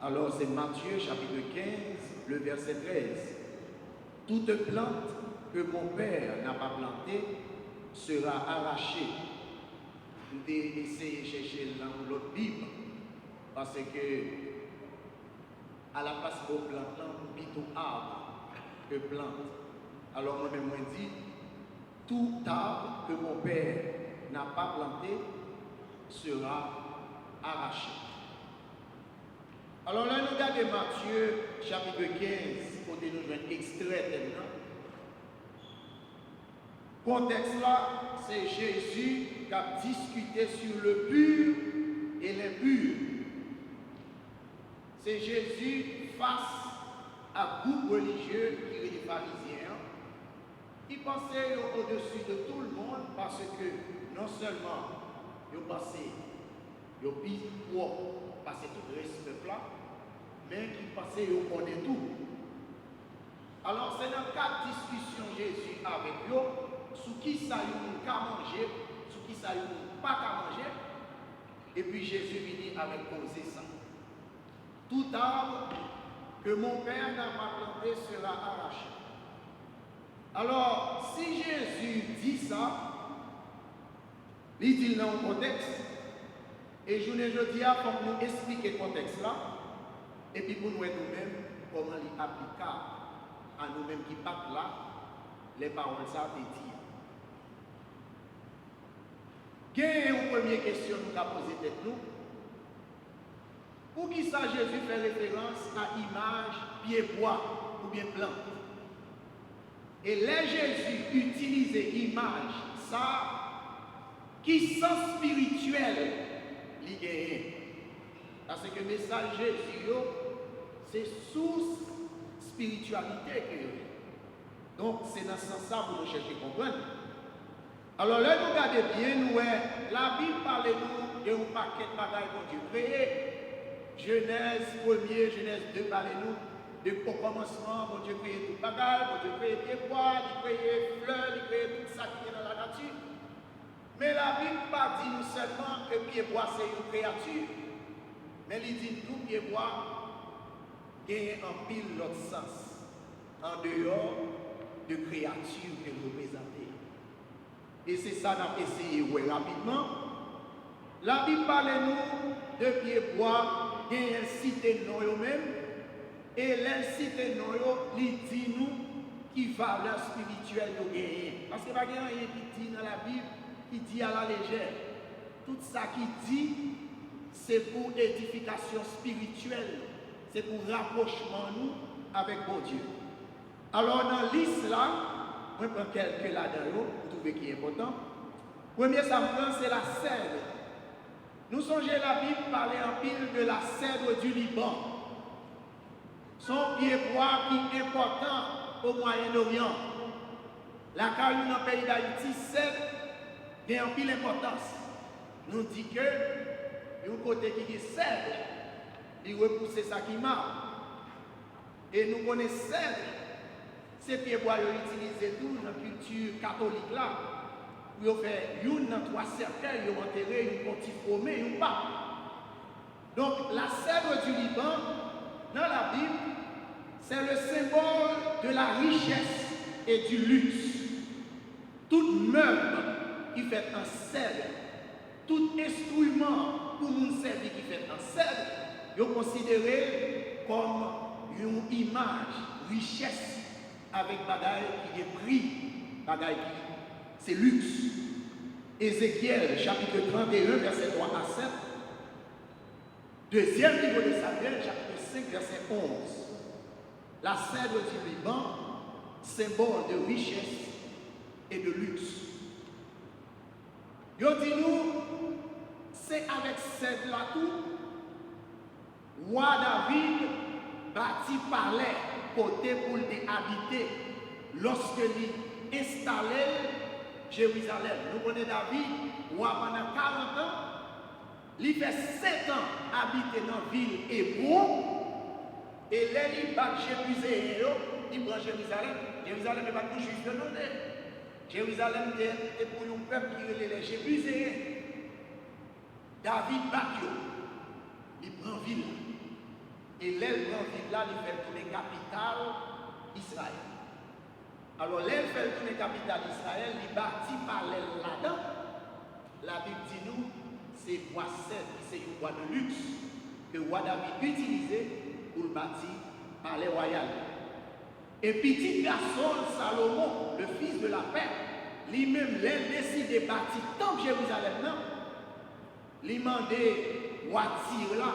Alors c'est Matthieu chapitre 15, le verset 13. Toute plante que mon Père n'a pas plantée sera arrachée. Vous devez essayer de chercher dans l'autre Bible, parce que à la place de plante, plutôt arbre que plante. Alors moi-même, moi dis, tout arbre que mon Père n'a pas planté sera arraché. Alors là, nous regardons Matthieu chapitre 15, côté nous un extrait maintenant. Contexte là, c'est Jésus qui a discuté sur le pur et l'impur. C'est Jésus face à groupe religieux qui est les pharisiens. Il pensait au-dessus de tout le monde parce que non seulement il pensait pour passer tout le reste du peuple là, mais qu'il pensait qu'il connaît tout. Alors c'est dans quatre discussions Jésus avec eux, sur qui ça y a manger, sur qui ça y a pas qu'à manger, et puis Jésus vient avec causer ça. Tout arbre que mon Père n'a pas planté sera arraché. Alors, si Jésus dit ça, il dit dans le contexte, et je ne dis pas pour nous expliquer le contexte là, et puis pour nous nous-mêmes, comment il applique à nous-mêmes qui parlent là, les paroles ça te dire. Quelle est la première question que nous avons posée tête nous? Pour qui ça Jésus fait référence à image, pied-bois ou bien plante? Et là Jésus utilise image, ça, qui sens spirituel, il gagne. Parce que le message Jésus, c'est source spiritualité que donc c'est dans ce sens-là pour nous chercher à comprendre. Alors là, nous regardons bien, nous, la Bible parle nous de un paquet de bagages que Dieu créé. Genèse 1er, Genèse 2 parle nous de au commencement, bon Dieu créé tout bagage, bon Dieu créé des bois, il créé fleurs, il créé tout ça qui est dans la nature. Mais la Bible ne pas dit nous seulement que pied bois c'est une créature, mais il dit tout pied bois gagne en pile l'autre sens, en dehors de créatures que nous représentons. Et c'est ça qu'on a essayé de voir rapidement. La Bible parle nous de pied bois, il y a un cité non eux-mêmes, et l'incité non il dit nous qui valeur spirituelle nous gagnons. Parce que pas rien qui dit dans la Bible, qui dit à la légère. Tout ça qui dit, c'est pour édification spirituelle, c'est pour rapprochement nous avec bon Dieu. Alors dans l'islam, je prends quelques là-dedans, vous trouvez qui est important. Premier ça me prend, c'est la cèdre. Nous songeons la Bible parler en pile de la cèdre du Liban. Son pied-bois qui est important au Moyen-Orient. La carrière dans le pays d'Haïti, cèdre a en pile importance. Nous dit que, un côté qui est cèdre, il repousse ça qui marche. Et nous connaissons cèdre. Ces pieds-bois utilisés tout dans la culture catholique là. Pour faire une dans trois cercueils, ils ont enterré une petite promesse, une pape. Donc la cèdre du Liban, dans la Bible, c'est le symbole de la richesse et du luxe. Tout meuble qui fait en cèdre, tout instrument pour nous servir qui fait en cèdre, est considéré comme une image, richesse, avec bagaille qui est prix, bagaille qui c'est luxe. Ézéchiel, chapitre 31, verset 3 à 7. Deuxième livre de Samuel, chapitre 5, verset 11. La cèdre du Liban, symbole de richesse et de luxe. Yo dit nous, c'est avec cèdre là tout, roi David bâtit palais côté pour habiter lorsque il installait Jérusalem. Nous connaissons David, roi pendant 40 ans, il fait 7 ans habiter dans la ville Hébron, et là il bat Jérusalem, il prend Jérusalem. Jérusalem n'est pas pour juif de nom. Jérusalem est pour un peuple qui est les Jébuséens. David bat, il prend ville. Et l'aile prend ville là, il fait tourner capitale Israël. Alors l'aile fait tourner capitale Israël, il bâtit par l'aile là-dedans. La Bible dit nous, c'est bois sel, c'est un bois de luxe que roi David utilisait pour le bâtir par les royales. Et petit garçon Salomon, le fils de la paix, lui-même, il décide de bâtir tant Jérusalem, non? Il demandait roi Tyr là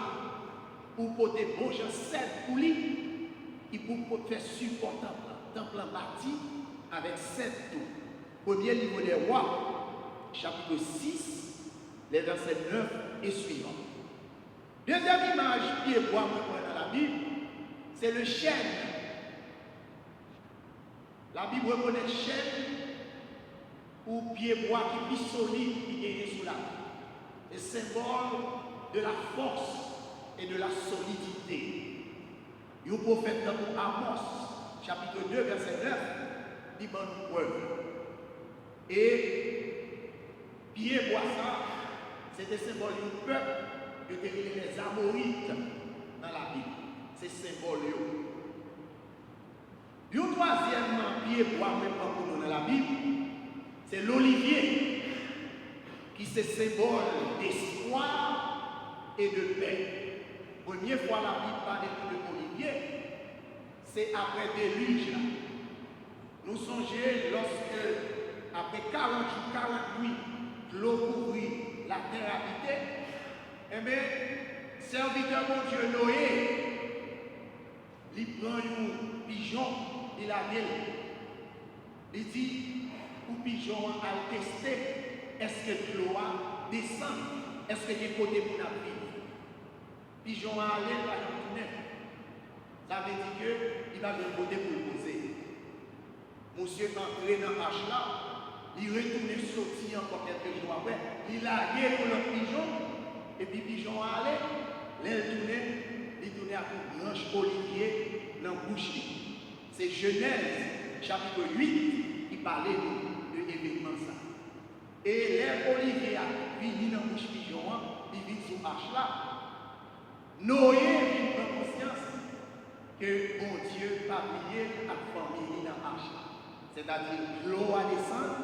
pour porter bon Jean 7 pour lui, et pour faire support temple bâti avec 7 tours. Premier livre des rois, chapitre 6, les versets 9 et suivants. Deuxième image qui est bois dans la Bible, c'est le chêne. La Bible reconnaît chêne ou pied bois qui est solide qui est sous la vie. C'est symbole de la force et de la solidité. Le prophète dans Amos, chapitre 2, verset 9, dit bonne preuve. Et pied bois ça, c'était symbole du peuple que les Amorites dans la Bible. C'est symbole. Le troisième pied bois dans la Bible, c'est l'olivier, qui c'est symbole d'espoir et de paix. Première fois la Bible parle de l'olivier, c'est après déluge. Nous songeons lorsque, après 40 jours, 40 nuits, l'eau couvrit la terre habitée, eh bien, serviteur mon Dieu Noé, il prend un pigeon, il a dit, il dit, pour pigeon à tester, est-ce que l'eau descend, est-ce que les côtés pour la vie. Pigeon à aller, il va retourner. Ça veut dire qu'il va le côté pour le poser. Monsieur est entré dans la hache là, il retourne sorti encore quelques jours après, il a gué pour le pigeon, et puis pigeon à aller, il tournait à une branche olivier dans la bouche. C'est Genèse, chapitre 8, qui parlait de l'événement ça. Et l'herbe olivier a fini dans la bouche pigeon, il vit sous hache là. Noé vit prendre conscience que bon Dieu a prié à la famille dans la hache là. C'est-à-dire l'eau a descendu,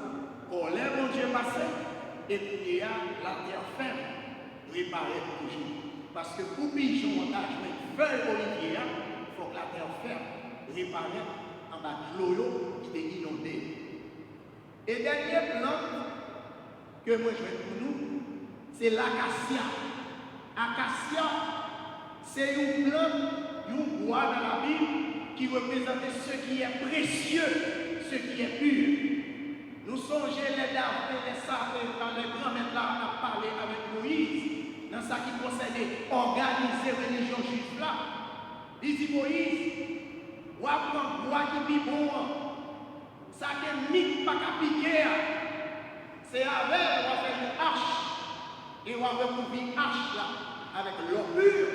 quand l'air mon Dieu passait, et puis la terre ferme, réparée toujours. Parce que pour pigeon, on a joué une feuille olivier, il faut que la terre ferme, réparée en bas de l'eau qui était inondée. Et dernière plante que moi je vais pour nous, c'est l'acacia. Acacia, c'est une plante, un bois dans la Bible qui représente ce qui est précieux. Ce qui est pur. Nous songeons les dames et les sages quand les grands-mères là ont parlé avec Moïse dans ce qui concernait organiser la religion juive là. Il dit Moïse, ou apprendre bois qui est bon, ça qui est mythe pas qu'à piquer, c'est avec on va faire une hache et on va recouvrir une hache là avec l'eau pure.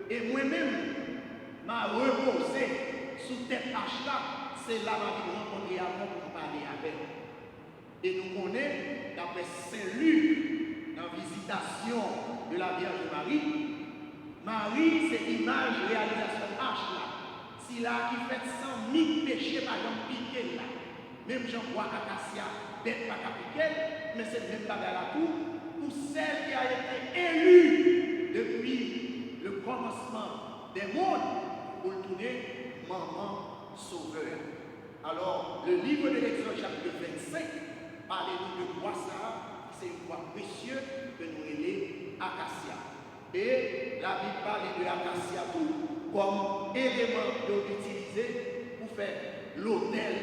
Et moi-même, m'a reposé sous cette hache là. C'est là que nous rencontrons avant pour parler avec. Et nous connaissons, d'après Saint-Luc, dans la visitation de la Vierge Marie, Marie, c'est l'image réalisation H là. Si là qui fait 100 000 péchés par exemple piqué là. Même j'en vois Acacia, bête pas piqué, mais c'est même pas la tour pour celle qui a été élue depuis le commencement des mondes pour tourner maman sauveur. Alors, le livre de l'Exode, chapitre 25, parlez-nous de bois ça, c'est un bois précieux que nous relèvons acacia. Et la Bible parle de l'acacia tout comme élément utilisé pour faire l'autel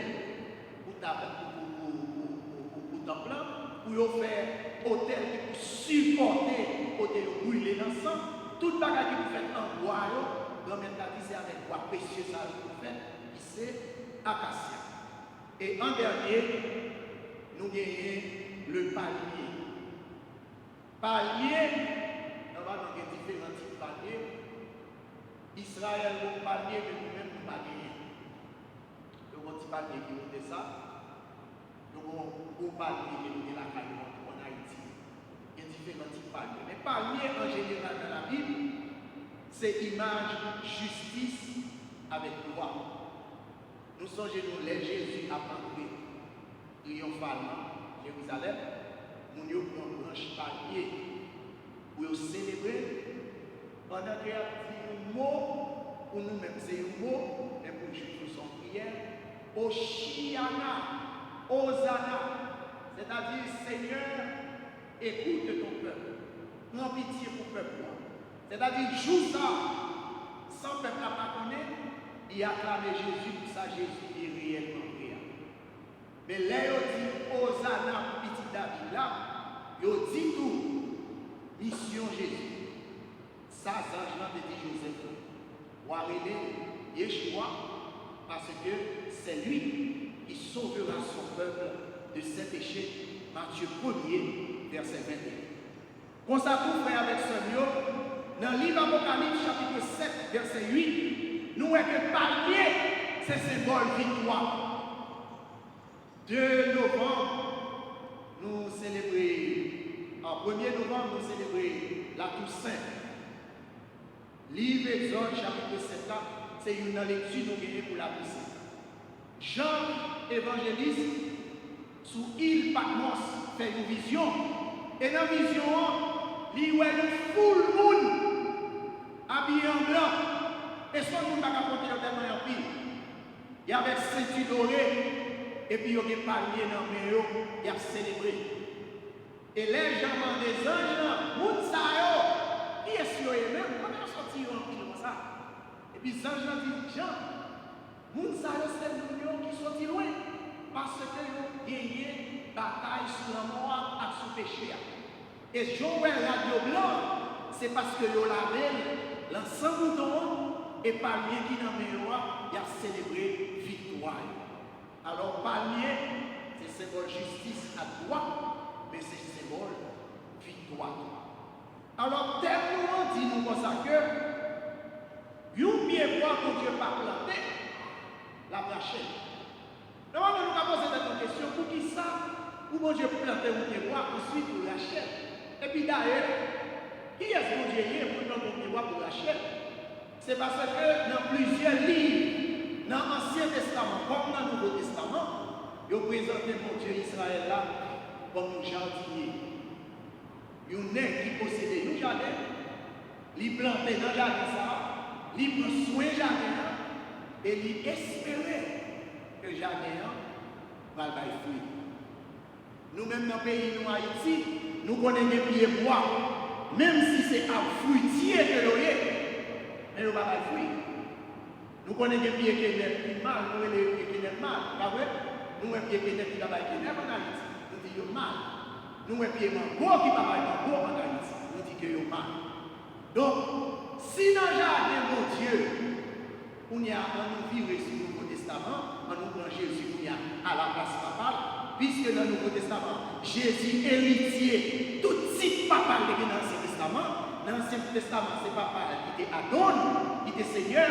pour temple, pour faire autel pour supporter, côté de brûler l'encens. Toute bagarre que vous faites en bois, grand-mère dit c'est avec bois précieux ça vous faites, c'est acacia. Et en dernier, nous gagnons le palmier. Palmier, on va dans différents types de palmiers. Israël, le palmier que nous-mêmes nous pas gagner. Le petit palmier qui nous fait ça, le gros palmier qui nous fait la caille en Haïti. Il y a différents types de palmiers. Mais palmier en général dans la Bible, c'est image justice avec loi. Nous songeons nous les Jésus a entré triomphalement Jérusalem, nous avons pris une branche papier pour célébrer pendant qu'il y a un mot pour nous-mêmes, c'est un mot, mais pour nous son prière, Oshiana, Hosanna, c'est-à-dire Seigneur, écoute ton peuple, prends pitié pour le peuple. C'est-à-dire, joue ça, sans peuple n'a pas connu, il a acclamé Jésus pour ça, Jésus est réellement réel. Mais là, il dit Hosanna, petit David là, il dit tout, mission Jésus. Ça, c'est l'ange de Joseph. Ou arrêter Yeshua, parce que c'est lui qui sauvera son peuple de ses péchés. Matthieu 1er, verset 21. Comme ça, tout frère avec ce lieu, dans le livre Apocalypse, chapitre 7, verset 8, nous voyons que palmier, c'est symbole victoire. 2 novembre, nous célébrons, en 1er novembre, nous célébrons la Toussaint. Livre Exode, chapitre 7, c'est une lecture nous gagnons pour la Toussaint. Jean, évangéliste, sous île Patmos, fait une vision. Et dans la vision, il y a une foule de monde habillé en blanc. Et son monde n'a pas porté tellement en pile. Il y avait ceinture dorée. Et puis il y a des paliers dans le maillot. Il y a célébré. Et les gens des anges, Mounsayo, qui est sur eux-mêmes, comment ils sont sortis en pile comme ça? Et puis les anges disent, Jean, Mounsayo, c'est nous qui sont loin. Parce que nous gagné bataille sur la mort et sur le péché. Et Joël Radio Blanc, c'est parce que nous l'avons l'ensemble de et palmier qui dans le miroir, il a célébré victoire. Alors palmier, c'est symbole justice à droite, mais c'est symbole victoire. Alors tellement dit nous comme ça que, un pied bois que Dieu pas planté, la brachette. Normalement, nous avons posé cette question, pour qui ça, ou bon Dieu planter un pied bois, ensuite pour l'achète. Et puis d'ailleurs, qui est-ce que Dieu pour planter un pied bois pour l'achète? C'est parce que dans plusieurs livres, dans l'Ancien Testament, comme dans le Nouveau Testament, ils ont présenté mon Dieu Israël là comme un jardinier. Il y a un nègre qui possédait un jardin, il plantait dans le jardin ça, il prend soin du jardin et il espérait que le jardin va le fruit. Nous-mêmes dans le pays de Haïti, nous connaissons des pieds bois, même si c'est un fruitier que l'on est, mais nous ne va pas le fruit. Nous connaissons des pieds qui sont mal, nous connaissons des pieds qui sont mal, pas vrai? Nous avons des pieds qui sont mal en Haïti, nous disons mal. Nous avons des pieds qui sont mal en Haïti, nous disons qu'ils sont mal. Donc, si dans le jardin, mon Dieu, on y a un vivre sur le Nouveau Testament, on nous prend Jésus à la place papale, puisque dans le Nouveau Testament, Jésus héritier, tout titre papal qui est dans l'Ancien Testament. Dans l'Ancien Testament, c'est papa qui était Adon, qui était Seigneur,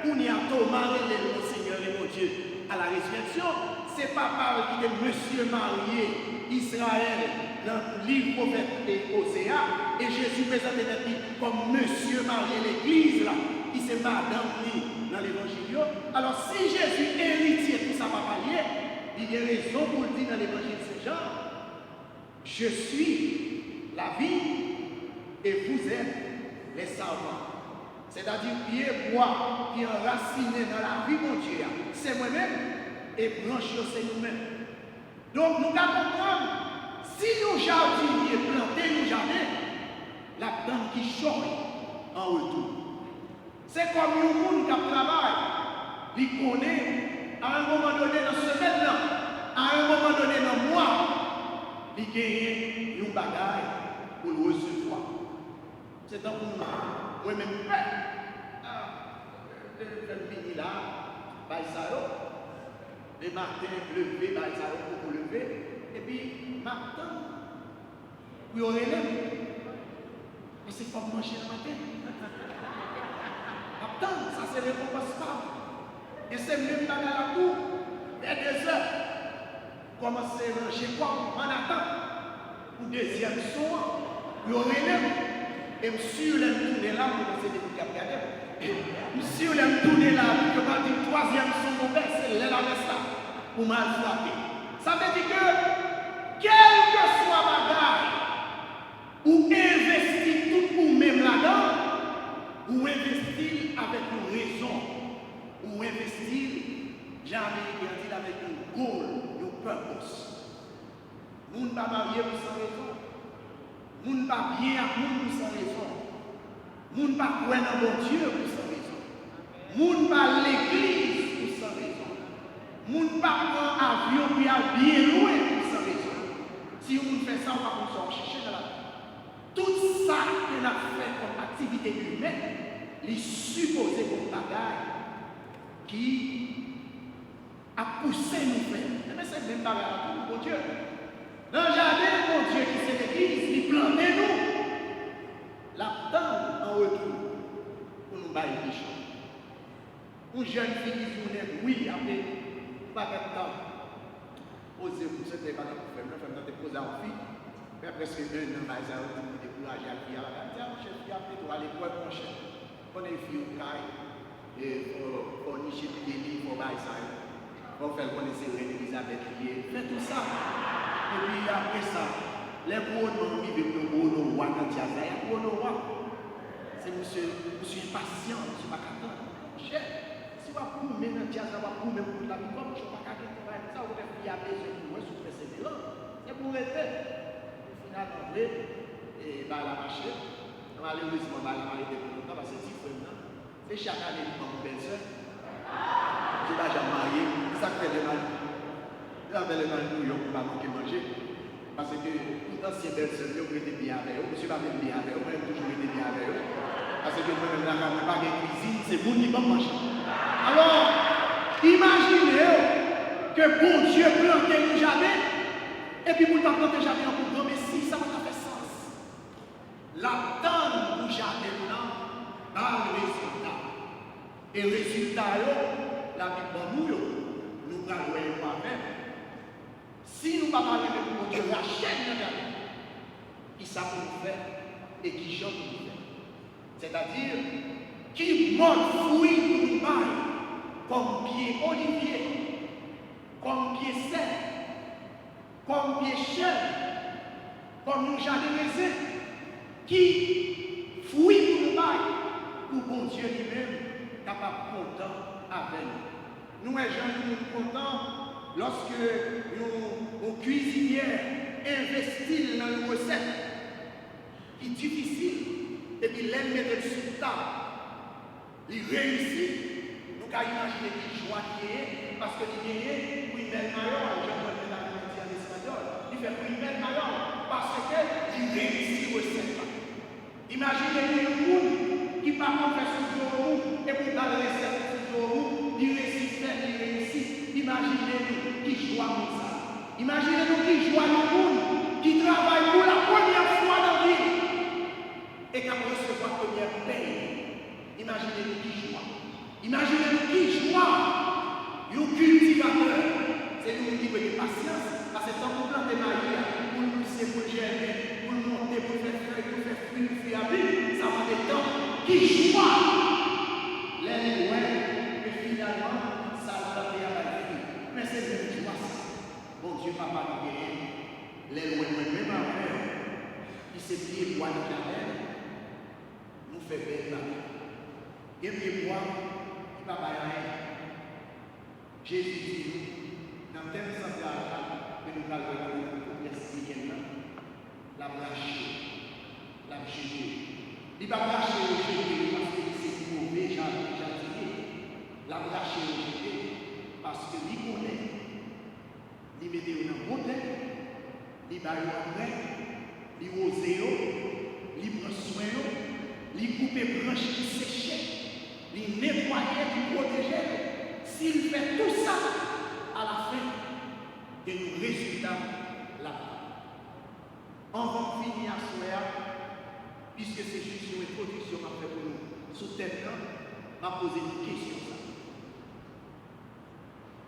on y a Thomas, le Seigneur et mon Dieu à la résurrection. C'est papa qui était Monsieur marié, Israël, dans le livre prophète et Osée, et Jésus présenté comme Monsieur marié l'Église, là, qui c'est madame dans l'évangile. Alors si Jésus héritier tout ça papa lié, il y a raison pour le dire dans l'évangile de Saint Jean, je suis la vie et vous êtes les savants. C'est-à-dire pied bois qui est enraciné dans la vie de Dieu, c'est moi-même et branche c'est nous-mêmes. Donc nous devons comprendre, si nous jardiniers planter nos jardins, la dame qui change en retour. C'est comme un monde qui travaille, il connaît à un moment donné dans ce semaine-là, à un moment donné dans le mois, il gagne une bagaille pour le recevoir. C'est dans le moi-même, le fini là, le matin, lever, pour lever, et puis, matin, puis on élève. Mais c'est pas manger le matin. Attends, ça c'est récompense stable. Et c'est même dans la cour, vers 2 heures. Commencer à ranger comme en attente. Pour deuxième soir, puis on élève. Et monsieur l'aime tourner là, pour c'est des trucs à regarder. Monsieur l'aime tourner là, puis on va dire troisième son mauvais, c'est là ça, pour mal frapper. Ça veut dire que, quel que soit bagage, ou investir tout ou même là-dedans, ou investir avec une raison, ou investir, jamais dit avec un goal, un purpose. Moun pas marié pour sans raison. Moun pas bien à moun pour sans raison. Moun pas croire dans bon Dieu pour sans raison. Moun pas l'église pour sans raison. Moun pas prendre avion pour aller bien loin pour sans raison. Si on fait ça, on va pouvoir chercher dans la vie. Tout ça qu'on a fait comme activité humaine, il est supposé comme bagaille qui a poussé nous faire. Mais c'est même bagaille pour Dieu. Dans le jardin, mon Dieu qui c'est l'église, il plantait nous. La tente en retour pour nous bailler les choses. Une jeune fille qui dit oui, après, pas de temps. Osez vous, c'était pas pour faire, mais femme te poser en fille. Mais presque un an, mais ça a été découragé à la fille. Elle a dit, chef, fille, après, tu vas aller pour mon chef. On est fille au caille, et on y chie des livres, on va ça. On fait connaître Elisabeth liée. Fait tout ça. Et puis après ça, les gros noms qui vivent le gros nom roi dans Tiaza, il y a gros nom roi. C'est monsieur impatient, monsieur pas content. Cher, si vous avez pour même dans Tiaza, vous avez pour même pour la vie, je ne suis pas content. Ça, vous avez pris à besoin de moi, sous précédent. C'est pour rester. Au final, on va et bah la marché. Malheureusement, bah la marché pour longtemps, parce que c'est différent. C'est chaque année, mon belle-sœur. Je ne vais jamais marier. Ça fait le mal. Je vais le mal New York pour ne pas manquer manger. Parce que tout ancien belle-sœur, je vais être bien avec eux. Je ne suis pas bien avec eux. Moi, toujours été bien avec eux. Parce que moi-même, là, quand je n'ai pas de cuisine, c'est mon qui va manger. Alors, imaginez que bon Dieu plante le jardin. Et puis, vous ne pas planter le jardin en programme. Mais si, ça va faire sens. La donne du jardin, dans le résultat. Et le résultat, la Bible nous allons avec. Si nous ne parlons pas de Dieu, la chaîne de la qui ça nous fait et qui chante nous fait. C'est-à-dire, qui monte fruit pour nous bailler, comme pied olivier, comme pied sec, comme pied chèvre, comme nous jardin raisin, qui fruit pour nous bailler, pour bon Dieu lui-même, capable de content avec nous. Nous, les gens, nous sommes contents lorsque nos cuisinières investissent dans une recette qui est difficile et puis l'aime mettre sur la table. Ils réussissent. Nous pouvons imaginer qu'il joie qui est parce que il gagne pour une belle maillot. Je vais la dire en espagnol. Il fait pour une belle maillot parce qu'il réussit la recette. Imaginez un monde qui part en faire sur le et pour faire la recette sur le il réussit, il réussit. Imaginez-nous qui joue comme ça. Imaginez-nous qui joue dans le monde, qui travaille pour la première fois dans la vie et qui a recevoir la première paye. Imaginez-nous qui joue. Imaginez-nous qui joue. Un cultivateur. C'est nous qui avons de patience. Parce que tant qu'on plante des mailles, pour nous pousser, pour germer, pour monter, pour faire feuilles, pour faire fruits, pour faire vie, ça va des temps qui joue. Les loin, et finalement, ça va faire à la vie. Mais c'est même joie ça. Bon Dieu, papa, nous guérit. Les loin, même après, qui s'est plié bois de la nous fait belle la vie. Et puis, moi, qui va pas rien. Jésus dit, dans tel sens que nous allons regarder l'esprit la bracher, la jeter. Il va bracher le jeter parce que c'est mauvais, j'ai dit. La bracher le jeter parce que lui connaît. Il met dans le montagne, il va en vrai, il ose, il prend soin, il coupe les branches qui séchent, il nettoie, il protège. S'il fait tout ça, à la fin, et nous résultats là-bas. On va finir à soir, puisque c'est juste une introduction à faire pour nous. Sous tête, on va poser une question.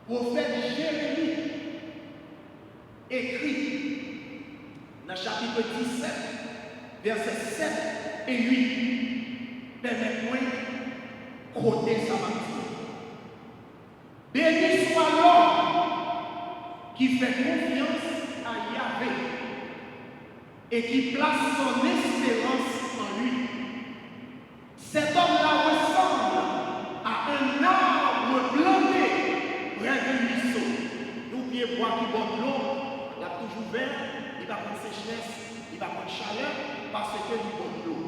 Prophète Jérémie écrit dans le chapitre 17, verset 7 et 8 permet-moi de côté sa matin. Béni soit l'homme qui fait confiance à Yahvé et qui place son espérance en lui. Cet homme-là ressemble à un arbre planté près d'un ruisseau. N'oubliez pas qu'il boit de l'eau, il a toujours vert, il va prendre sécheresse, il va prendre chaleur parce qu'il boit de l'eau.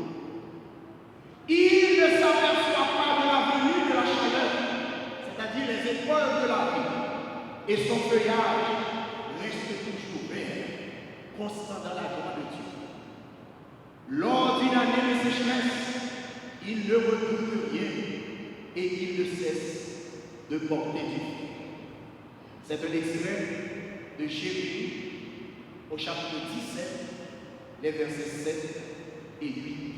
Il ne s'aperçoit pas de la venue de la chaleur, c'est-à-dire les épreuves de la vie, et son feuillage reste toujours vert, constant dans la joie de Dieu. Lors d'une année de sécheresse, il ne redoute rien et il ne cesse de porter du fruit. C'est un extrait de Jérémie au chapitre 17, les versets 7 et 8.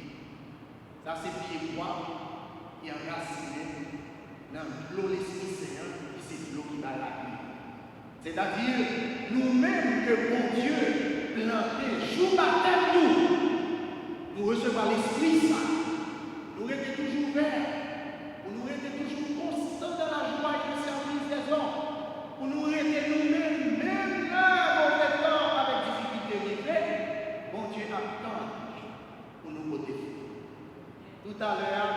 Ça, c'est pied droit qui est enraciné dans l'eau l'Esprit Saint, et c'est l'eau qui va la nuit. C'est-à-dire, nous-mêmes que mon Dieu planté, jour baptême nous recevons l'Esprit Saint. Nous restons toujours verts, nous restons toujours constants dans la joie et le service des hommes, pour nous rester nous-mêmes, même là, au fait temps, avec difficulté livrée, bon Dieu attend pour nous protéger. Tout à l'heure,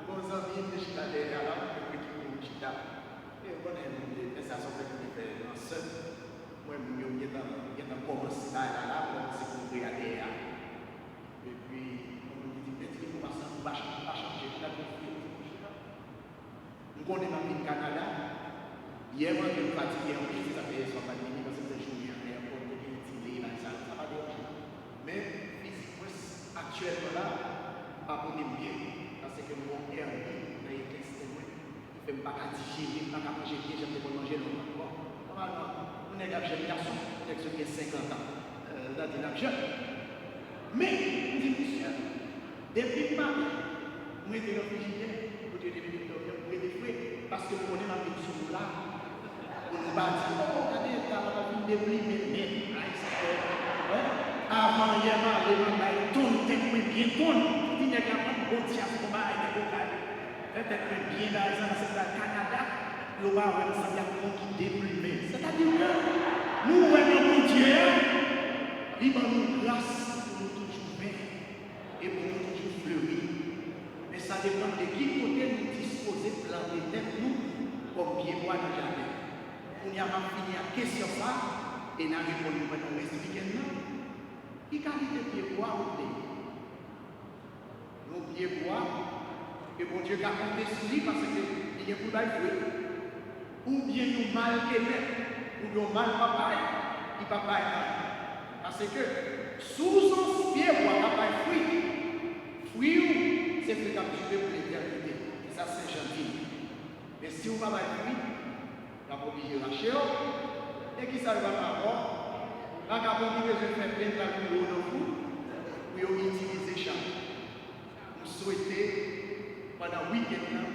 nos amis de Chita derrière là, qui ont Chita, et on a ça sont fait des dans seul. Moi, je suis en commencé là, pour se regarder là. Et puis, on va changer la conflit. Nous connaissons le Canada. Hier, moi, je suis fatigué en plus, ça fait 60 minutes parce que c'est journée en l'air pour nous utiliser ça va déranger. Mais physiquement, actuellement là, pas pour nous bien. Parce que mon père, il a été extrêmement. Il ne fait pas qu'à digérer, pas qu'à manger bien, j'aime pas manger longtemps. Normalement, on est un jeune garçon, on est qui a 50 ans. Là, il est jeune. Mais, on dit, monsieur, depuis matin, moi, j'étais dans le frigidaire, pour dire des minutes, pour des fruits, parce que on est dans le sous là, on nous va dire, oh, regardez, t'as la vie de pluie, mais, avant, il y a des tourne, t'es bien tourne, il n'y a qu'un bon tiers pour moi, et des locales. Peut-être bien dans le Canada, le bas, on va s'en dire qui déplume. C'est-à-dire que nous, mon Dieu, il va nous grâce pour nous toujours bien et pour nous toujours fleurir. Mais ça dépend de qui côté nous disposer de planter tête nous comme pied bois dans le jardin. On y a pas fini à question ça et n'a répondu pour nous expliquer non. Qui qualité pied bois ou pied? Nos pieds bois que mon Dieu a compté sur lui parce qu'il y a pour la jouer. Ou bien nous mal aimés, ou nous mal papaye, qui papaye. Parce que sous son pied bois papaye fruit, c'est plus capturé pour l'éternité. Et ça, c'est gentil. Mais si vous n'avez pas fruit, vous n'avez pas obligé de lâcher. Et qui ça va pas avoir? Vous n'avez pas obligé de faire plein de l'eau dans vous pour utiliser chaque. Vous souhaitez, pendant 8 ans,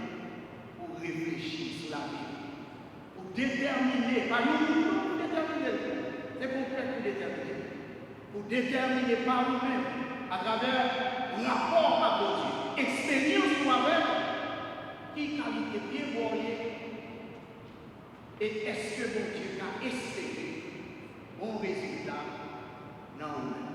pour réfléchir sur la vie. Pour déterminer, pas nous, pour déterminer. C'est complexe pour déterminer. Pour déterminer par nous-mêmes, à travers rapport à mon Dieu, expérience moi-même, qui qualité bien voyée, et est-ce que mon Dieu a espéré bon résultat? Non.